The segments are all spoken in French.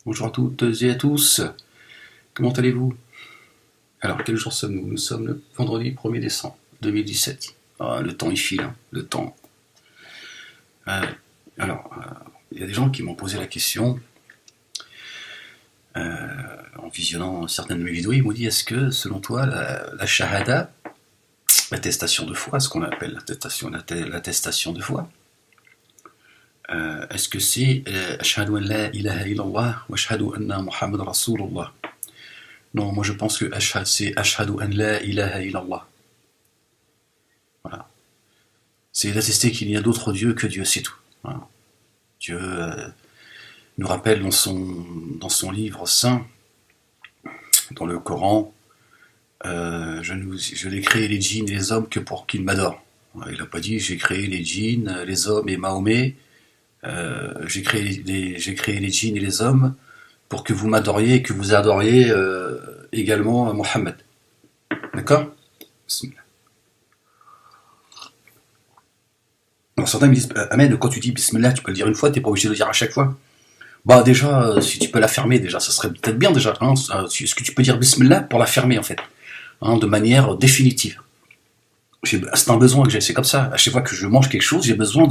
Bonjour à toutes et à tous, comment allez-vous? Alors, quel jour sommes-nous? Nous sommes le vendredi 1er décembre 2017. Ah, le temps il file, hein, le temps. Euh, alors, il y a des gens qui m'ont posé la question, en visionnant certaines de mes vidéos, ils m'ont dit, est-ce que, selon toi, la shahada, l'attestation de foi, ce qu'on appelle l'attestation de foi, est-ce que c'est Ashhadu an la ilaha illallah wa ashhadu anna Muhammad Rasulullah? Non, moi je pense que c'est Ashhadu an la ilaha illallah. Voilà. C'est d'attester qu'il y a d'autres dieux que Dieu, c'est tout. Voilà. Dieu nous rappelle dans son livre saint, dans le Coran, je n'ai créé les djinns et les hommes que pour qu'ils m'adorent. Il n'a pas dit j'ai créé les djinns, les hommes et Mahomet. J'ai créé les djinns et les hommes pour que vous m'adoriez et que vous adoriez également Mohammed. D'accord? Alors certains me disent, Ahmed, quand tu dis Bismillah, tu peux le dire une fois, t'es pas obligé de le dire à chaque fois. Bah déjà, si tu peux la fermer déjà, ça serait peut-être bien déjà. Hein, est-ce que tu peux dire Bismillah pour la fermer en fait, hein, de manière définitive? C'est un besoin que j'ai, c'est comme ça. À chaque fois que je mange quelque chose, j'ai besoin,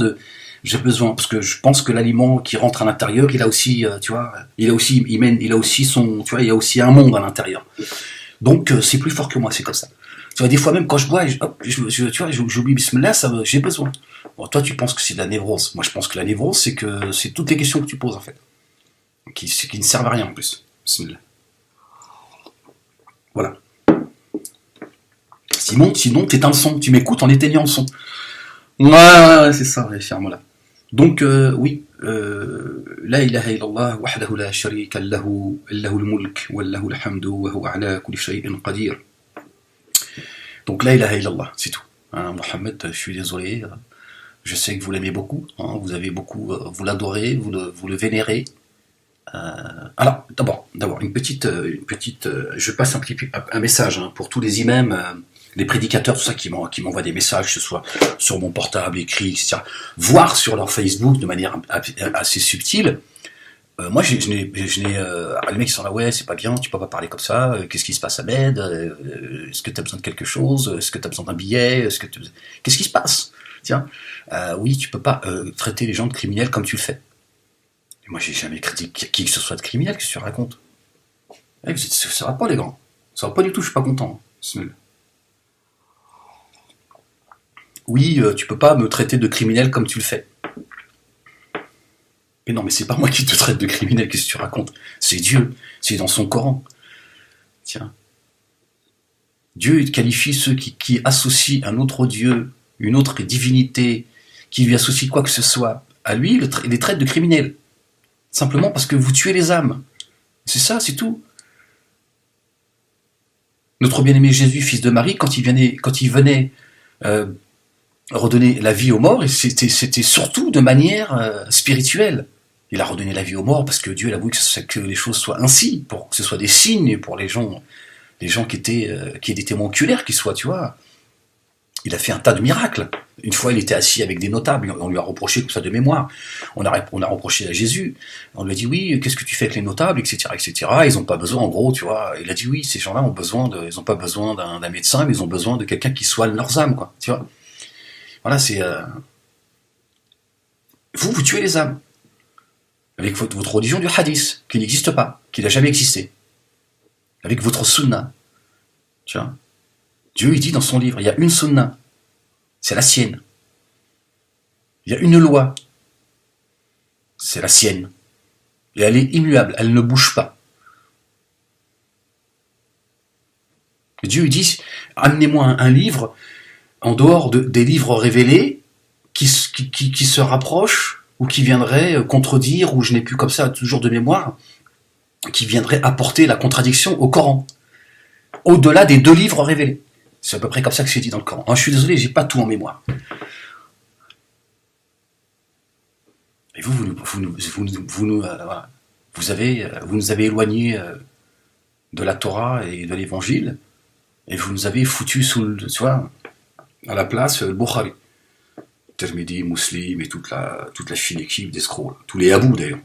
parce que je pense que l'aliment qui rentre à l'intérieur, il a aussi, tu vois, il a aussi son, tu vois, il y a aussi un monde à l'intérieur. Donc c'est plus fort que moi, c'est comme ça. Tu vois, des fois même quand je bois, tu vois, j'oublie Bismillah, j'ai besoin. Bon, toi tu penses que c'est de la névrose. Moi je pense que la névrose, c'est toutes les questions que tu poses en fait, qui ne servent à rien en plus. Bismillah. Voilà. Sinon t'éteins le son, tu m'écoutes en éteignant le son. Ouais, c'est ça, ouais, ferme-la. Donc, oui, la ilaha illallah, wahdahu la sharika lahu, lahu al-mulk, wa lahu al-hamdu, wa huwa ala kulli shay'in qadir. Donc, la ilaha illallah, c'est tout. Hein, Mohammed, je suis désolé, je sais que vous l'aimez beaucoup, hein, vous l'adorez, vous le vénérez. Alors, d'abord, je passe un message hein, pour tous les imams, les prédicateurs, tout ça, qui m'envoient des messages, que ce soit sur mon portable, écrit, etc., voire sur leur Facebook de manière assez subtile. Moi, les mecs qui sont là, ouais, c'est pas bien, tu peux pas parler comme ça, qu'est-ce qui se passe, Ahmed, est-ce que tu as besoin de quelque chose, est-ce que tu as besoin d'un billet, qu'est-ce qui se passe? Tiens, oui, tu peux pas traiter les gens de criminels comme tu le fais. Et moi, j'ai jamais critiqué qui que ce soit de criminel, qu'est-ce que tu racontes? Ça va pas, les grands. Ça va pas du tout, je suis pas content. Oui, tu peux pas me traiter de criminel comme tu le fais. Mais non, mais c'est pas moi qui te traite de criminel, qu'est-ce que tu racontes? C'est Dieu, c'est dans son Coran. Tiens. Dieu qualifie ceux qui associent un autre Dieu, une autre divinité, qui lui associe quoi que ce soit, à lui, les traite de criminels. Simplement parce que vous tuez les âmes. C'est ça, c'est tout. Notre bien-aimé Jésus, fils de Marie, quand il venait redonner la vie aux morts, et c'était surtout de manière spirituelle. Il a redonné la vie aux morts parce que Dieu a voulu que les choses soient ainsi, pour que ce soit des signes pour les gens qui aient des témoins oculaires, qui soient, tu vois. Il a fait un tas de miracles. Une fois, il était assis avec des notables, on lui a reproché comme ça de mémoire. On a reproché à Jésus. On lui a dit, oui, qu'est-ce que tu fais avec les notables, etc., etc. Ils n'ont pas besoin, en gros, tu vois. Il a dit, oui, ces gens-là ils n'ont pas besoin d'un médecin, mais ils ont besoin de quelqu'un qui soigne leurs âmes, quoi, tu vois. Voilà, c'est... Vous tuez les âmes. Avec votre religion du hadith, qui n'existe pas, qui n'a jamais existé. Avec votre sunna. Tu vois. Dieu, il dit dans son livre, il y a une sunna. C'est la sienne. Il y a une loi. C'est la sienne. Et elle est immuable, elle ne bouge pas. Et Dieu, il dit, amenez-moi un livre en dehors des livres révélés qui se rapprochent ou qui viendraient contredire, ou je n'ai plus comme ça toujours de mémoire, qui viendraient apporter la contradiction au Coran, au-delà des 2 livres révélés. C'est à peu près comme ça que c'est dit dans le Coran. Alors, je suis désolé, j'ai pas tout en mémoire. Et vous nous avez éloignés de la Torah et de l'Évangile, et vous nous avez foutus tu vois, à la place le Bukhari. Tirmidhi, Muslim et toute la fine équipe d'escrocs, tous les abous d'ailleurs.